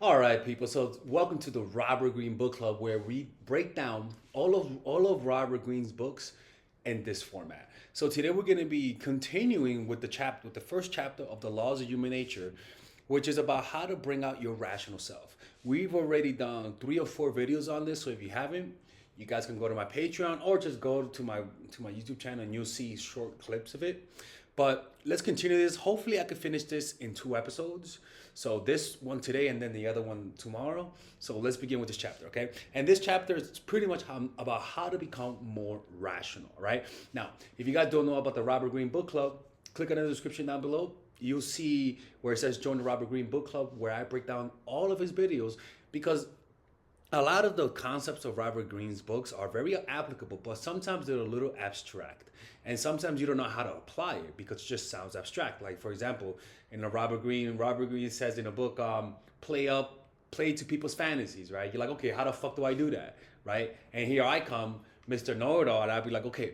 All right, people. So welcome to the Robert Greene Book Club, where we break down all of Robert Greene's books in this format. So today we're going to be continuing with the first chapter of the Laws of Human Nature, which is about how to bring out your rational self. We've already done 3 or 4 videos on this, so if you haven't, you guys can go to my Patreon or just go to my YouTube channel and you'll see short clips of it. But let's continue this. Hopefully, I can finish this in 2 episodes. So this one today and then the other one tomorrow. So let's begin with this chapter, okay? And this chapter is pretty much about how to become more rational, right? Now, if you guys don't know about the Robert Greene Book Club, click on the description down below. You'll see where it says join the Robert Greene Book Club, where I break down all of his videos, because a lot of the concepts of Robert Greene's books are very applicable, but sometimes they're a little abstract. And sometimes you don't know how to apply it because it just sounds abstract. Like, for example, in the Robert Greene says in a book, play to people's fantasies, right? You're like, okay, how the fuck do I do that, right? And here I come, Mr. Know-It-All, and I'd be like, okay,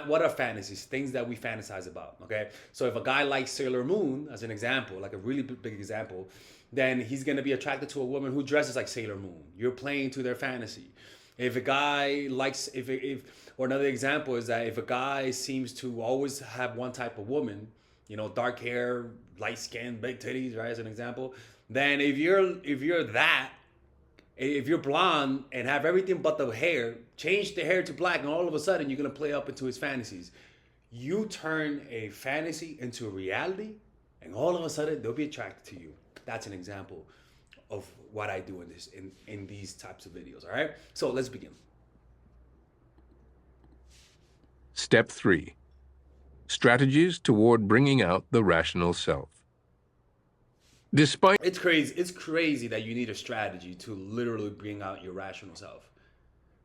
what are fantasies? Things that we fantasize about, okay? So if a guy likes Sailor Moon, as an example, like a really big example, then he's gonna be attracted to a woman who dresses like Sailor Moon. You're playing to their fantasy. If a guy likes, or another example is that if a guy seems to always have one type of woman, dark hair, light skin, big titties, right, as an example, then if you're blonde and have everything but the hair, change the hair to black, and all of a sudden you're gonna play up into his fantasies. You turn a fantasy into a reality, and all of a sudden they'll be attracted to you. That's an example of what I do in these types of videos. All right, so let's begin. Step 3. Strategies toward bringing out the rational self. Despite It's crazy that you need a strategy to literally bring out your rational self.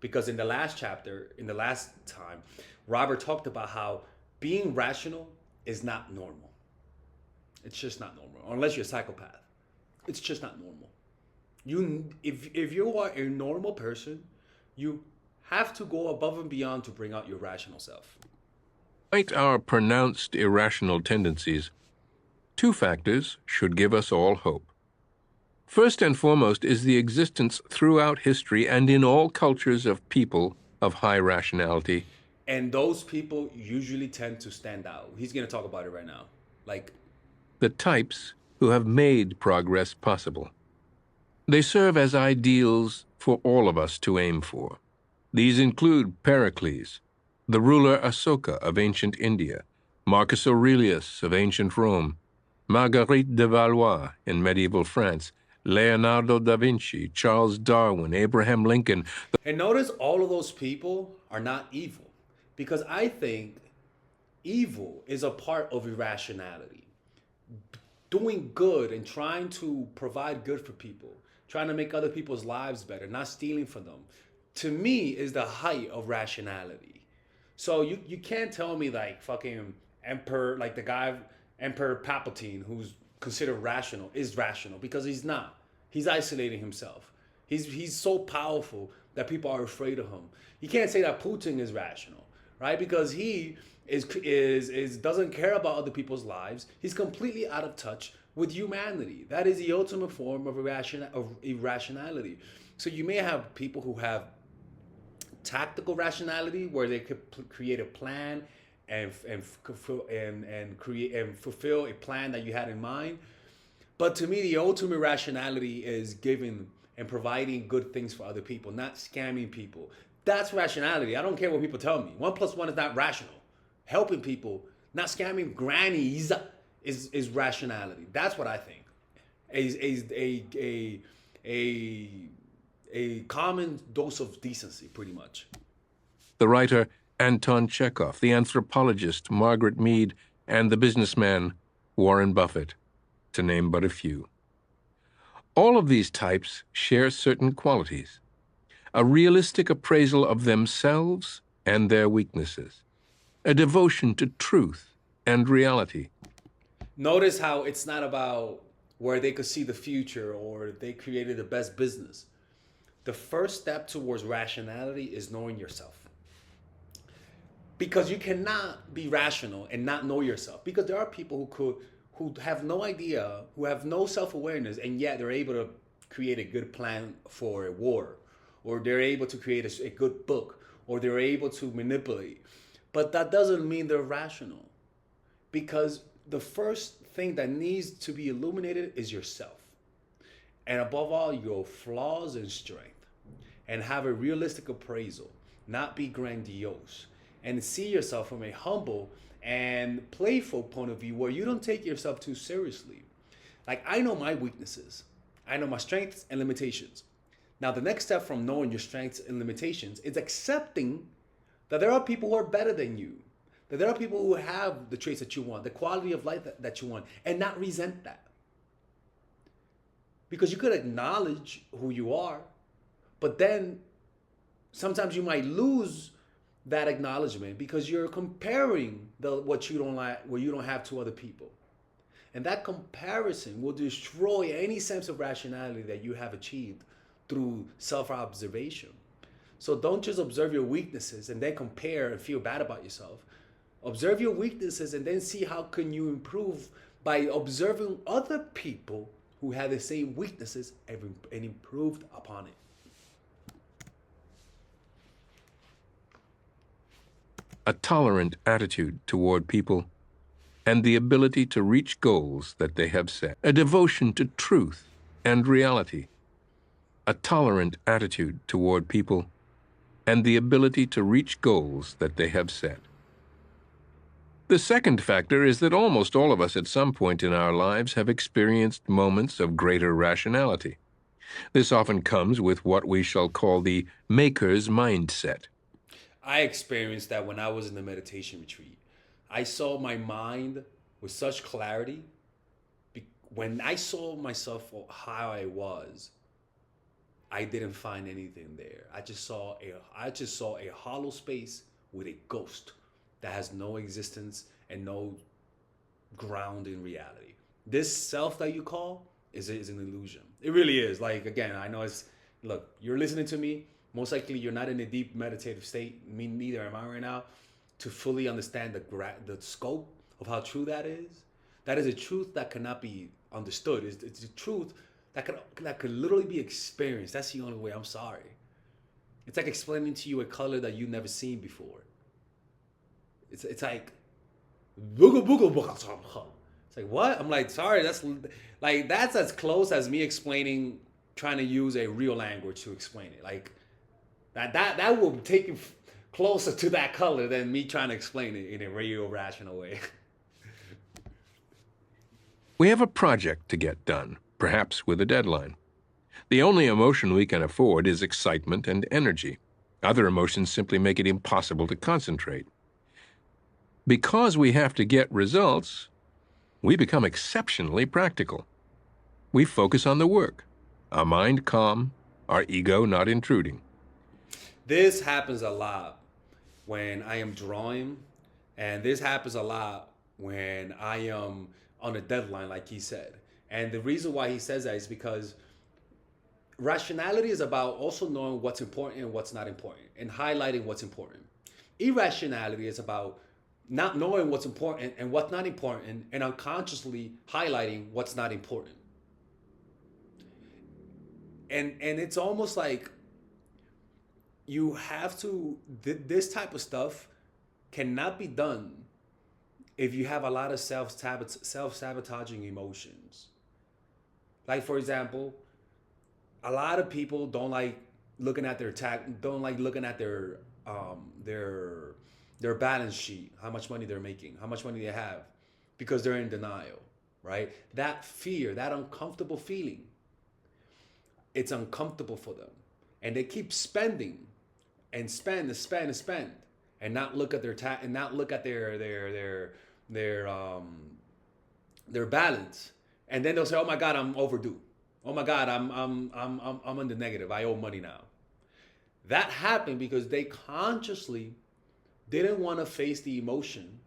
Because in the last time, Robert talked about how being rational is not normal. It's just not normal, unless you're a psychopath. It's just not normal. If you are a normal person, you have to go above and beyond to bring out your rational self. our pronounced irrational tendencies, 2 factors should give us all hope. First and foremost is the existence throughout history and in all cultures of people of high rationality. And those people usually tend to stand out. He's going to talk about it right now. Like, The types who have made progress possible. They serve as ideals for all of us to aim for. These include Pericles, the ruler Asoka of ancient India, Marcus Aurelius of ancient Rome, Marguerite de Valois in medieval France, Leonardo da Vinci, Charles Darwin, Abraham Lincoln. and notice all of those people are not evil, because I think evil is a part of irrationality. Doing good and trying to provide good for people, trying to make other people's lives better, not stealing from them, to me is the height of rationality. So you can't tell me like fucking Emperor, like the guy Emperor Palpatine, who's considered rational, is rational, because he's not. He's isolating himself. He's so powerful that people are afraid of him. You can't say that Putin is rational, right? Because he is doesn't care about other people's lives. He's completely out of touch with humanity. That is the ultimate form of irrationality. So you may have people who have tactical rationality, where they could create a plan and create and fulfill a plan that you had in mind. But to me, the ultimate rationality is giving and providing good things for other people, not scamming people. That's rationality. I don't care what people tell me. 1 plus 1 is not rational. Helping people, not scamming grannies, is rationality. That's what I think. A common dose of decency, pretty much. The writer Anton Chekhov, the anthropologist Margaret Mead, and the businessman Warren Buffett, to name but a few. All of these types share certain qualities: a realistic appraisal of themselves and their weaknesses, a devotion to truth and reality. Notice how it's not about where they could see the future or they created the best business. The first step towards rationality is knowing yourself. Because you cannot be rational and not know yourself. Because there are people who have no idea, who have no self-awareness, and yet they're able to create a good plan for a war, or they're able to create a good book, or they're able to manipulate. But that doesn't mean they're rational, because the first thing that needs to be illuminated is yourself, and above all, your flaws and strength, and have a realistic appraisal, not be grandiose, and see yourself from a humble and playful point of view where you don't take yourself too seriously. Like, I know my weaknesses, I know my strengths and limitations. Now, the next step from knowing your strengths and limitations is accepting that there are people who are better than you, that there are people who have the traits that you want, the quality of life that you want, and not resent that. Because you could acknowledge who you are, but then sometimes you might lose that acknowledgement because you're comparing what you don't like, what you don't have, to other people. And that comparison will destroy any sense of rationality that you have achieved through self-observation. So don't just observe your weaknesses and then compare and feel bad about yourself. Observe your weaknesses and then see how can you improve by observing other people who have the same weaknesses and improved upon it. A tolerant attitude toward people, and the ability to reach goals that they have set. A devotion to truth and reality. A tolerant attitude toward people, and the ability to reach goals that they have set. The second factor is that almost all of us at some point in our lives have experienced moments of greater rationality. This often comes with what we shall call the maker's mindset. I experienced that when I was in the meditation retreat. I saw my mind with such clarity. When I saw myself for how I was, I didn't find anything there. I just saw a hollow space with a ghost that has no existence and no ground in reality. This self that you call is an illusion. It really is. Like, again, I know look, you're listening to me. Most likely you're not in a deep meditative state. Me neither am I right now, to fully understand the scope of how true that is. That is a truth that cannot be understood. It's a truth that could literally be experienced. That's the only way. I'm sorry. It's like explaining to you a color that you've never seen before. It's like booga booga booga. It's like, what? I'm like, sorry. That's as close as me explaining, trying to use a real language to explain it. Like that will take you closer to that color than me trying to explain it in a real rational way. We have a project to get done, perhaps with a deadline. The only emotion we can afford is excitement and energy. Other emotions simply make it impossible to concentrate. Because we have to get results, we become exceptionally practical. We focus on the work, our mind calm, our ego not intruding. This happens a lot when I am drawing, and this happens a lot when I am on a deadline, like he said. And the reason why he says that is because rationality is about also knowing what's important and what's not important, and highlighting what's important. Irrationality is about not knowing what's important and what's not important, and unconsciously highlighting what's not important. And it's almost like you have to, this type of stuff cannot be done if you have a lot of self-sabotaging emotions. Like, for example, a lot of people don't like looking at their balance sheet, how much money they're making, how much money they have, because they're in denial, right? That fear, that uncomfortable feeling, it's uncomfortable for them, and they keep spending and spend and spend and spend, and not look at their balance, and then they'll say, "Oh my God, I'm overdue. Oh my God, I'm in the negative. I owe money now." That happened because they consciously didn't want to face the emotion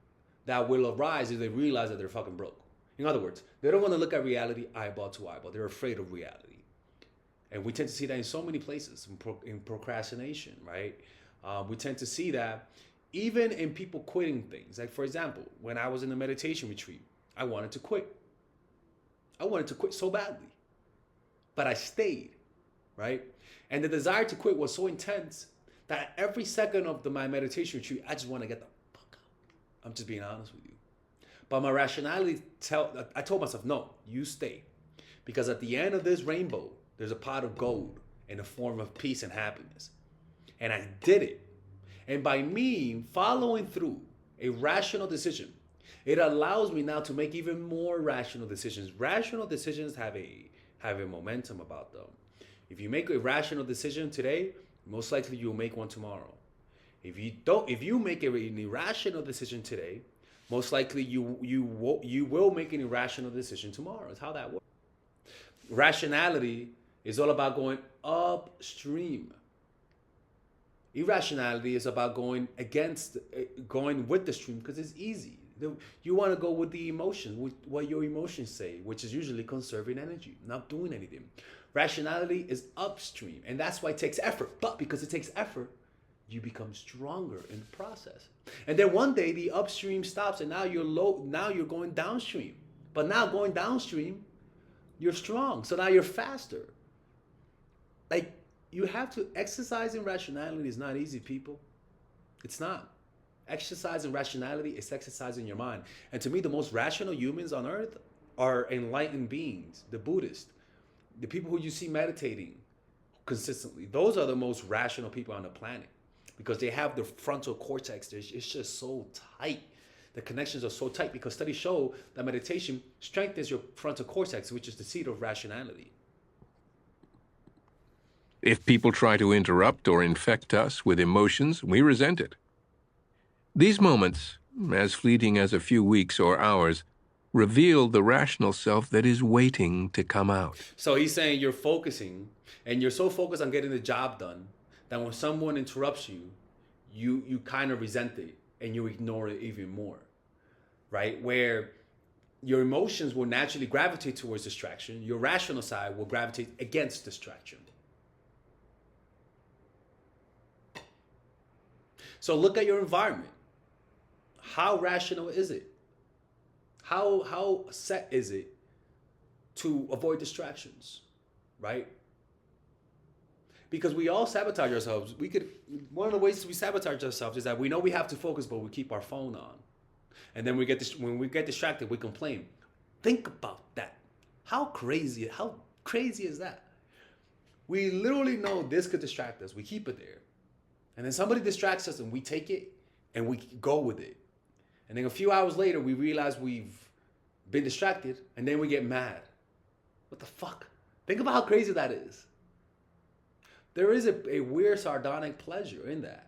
that will arise if they realize that they're fucking broke. In other words, they don't want to look at reality eyeball to eyeball. They're afraid of reality. And we tend to see that in so many places, in procrastination, right? We tend to see that even in people quitting things. Like, for example, when I was in a meditation retreat, I wanted to quit. I wanted to quit so badly. but I stayed, right? And the desire to quit was so intense that every second of my meditation retreat, I just want to get the fuck out. I'm just being honest with you. But my rationality I told myself, no, you stay. Because at the end of this rainbow, there's a pot of gold in the form of peace and happiness. And I did it. And by me following through a rational decision, it allows me now to make even more rational decisions. Rational decisions have a momentum about them. If you make a rational decision today, most likely you'll make one tomorrow. If you make an irrational decision today, most likely you will make an irrational decision tomorrow. It's how that works. Rationality is all about going upstream. Irrationality is about going with the stream because it's easy. You want to go with the emotions, with what your emotions say, which is usually conserving energy, not doing anything. Rationality is upstream, and that's why it takes effort. But because it takes effort, you become stronger in the process. And then one day the upstream stops, and now you're low. Now you're going downstream. But now going downstream, you're strong. So now you're faster. Like, you have to exercise in rationality is not easy, people. It's not. Exercising rationality is exercising your mind. And to me, the most rational humans on earth are enlightened beings, the Buddhists, the people who you see meditating consistently. Those are the most rational people on the planet because they have the frontal cortex. It's just so tight. The connections are so tight because studies show that meditation strengthens your frontal cortex, which is the seat of rationality. If people try to interrupt or infect us with emotions, we resent it. These moments, as fleeting as a few weeks or hours, reveal the rational self that is waiting to come out. So he's saying you're focusing, and you're so focused on getting the job done that when someone interrupts you, you kind of resent it and you ignore it even more, right? Where your emotions will naturally gravitate towards distraction, your rational side will gravitate against distraction. So look at your environment. How rational is it? How set is it to avoid distractions, right? Because we all sabotage ourselves. One of the ways we sabotage ourselves is that we know we have to focus, but we keep our phone on. And then when we get distracted, we complain. Think about that. How crazy is that? We literally know this could distract us. We keep it there. And then somebody distracts us and we take it and we go with it. And then a few hours later, we realize we've been distracted and then we get mad. What the fuck? Think about how crazy that is. There is a weird sardonic pleasure in that.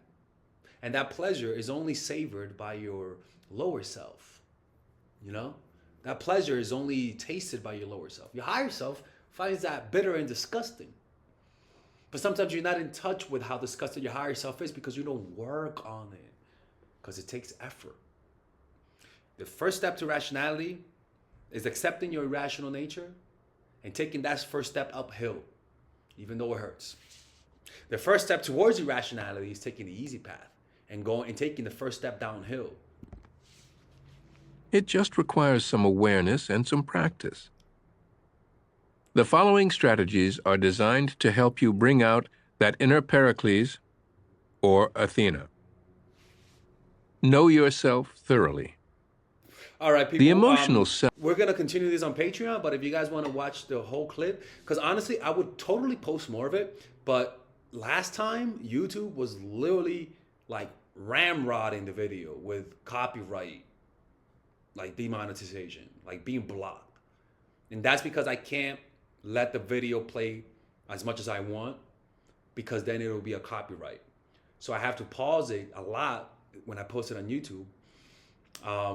And that pleasure is only savored by your lower self. You know? That pleasure is only tasted by your lower self. Your higher self finds that bitter and disgusting. But sometimes you're not in touch with how disgusting your higher self is because you don't work on it. Because it takes effort. The first step to rationality is accepting your irrational nature and taking that first step uphill, even though it hurts. The first step towards irrationality is taking the easy path and taking the first step downhill. It just requires some awareness and some practice. The following strategies are designed to help you bring out that inner Pericles or Athena. Know yourself thoroughly. All right, people. The emotional self. We're going to continue this on Patreon, but if you guys want to watch the whole clip, because honestly, I would totally post more of it, but last time, YouTube was literally like ramrodding the video with copyright, like demonetization, like being blocked. And that's because I can't let the video play as much as I want because then it'll be a copyright. So I have to pause it a lot when I post it on YouTube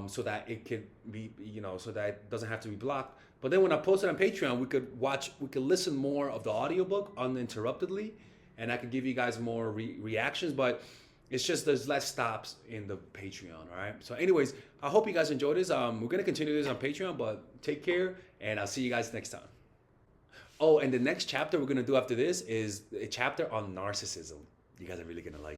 so that it could be, so that it doesn't have to be blocked. But then when I post it on Patreon, we could listen more of the audiobook uninterruptedly and I could give you guys more reactions, but it's just there's less stops in the Patreon, all right? So anyways, I hope you guys enjoyed this. We're going to continue this on Patreon, but take care and I'll see you guys next time. Oh, and the next chapter we're going to do after this is a chapter on narcissism. You guys are really going to like it.